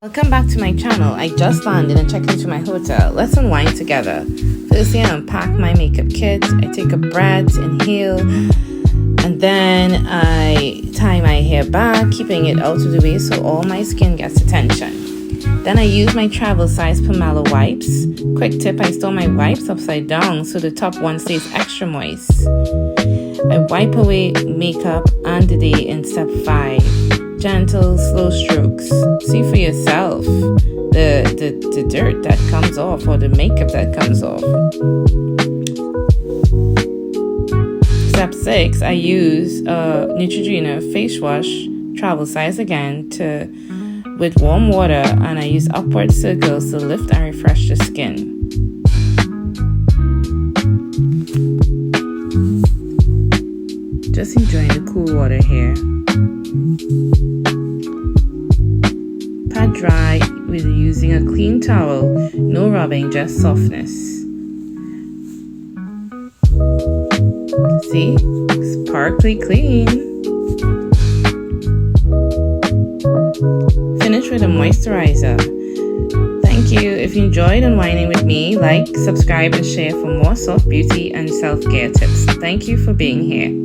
Welcome back to my channel. I just landed and checked into my hotel. Let's unwind together. Firstly, I unpack my makeup kit. I take a breath, inhale, and then I tie my hair back, keeping it out of the way so all my skin gets attention. Then I use my travel size Pomelo wipes. Quick tip, I store my wipes upside down so the top one stays extra moist. I wipe away makeup and the day in step 5. Gentle, slow strokes. See for yourself the dirt that comes off or the makeup that comes off. Step 6, I use a Neutrogena face wash, travel size again, with warm water, and I use upward circles to lift and refresh the skin. Just enjoying the cool water here. Pat dry with using a clean towel, no rubbing, just softness. See? Sparkly clean. Finish with a moisturizer. Thank you. If you enjoyed unwinding with me, like, subscribe, and share for more soft beauty and self-care tips. Thank you for being here.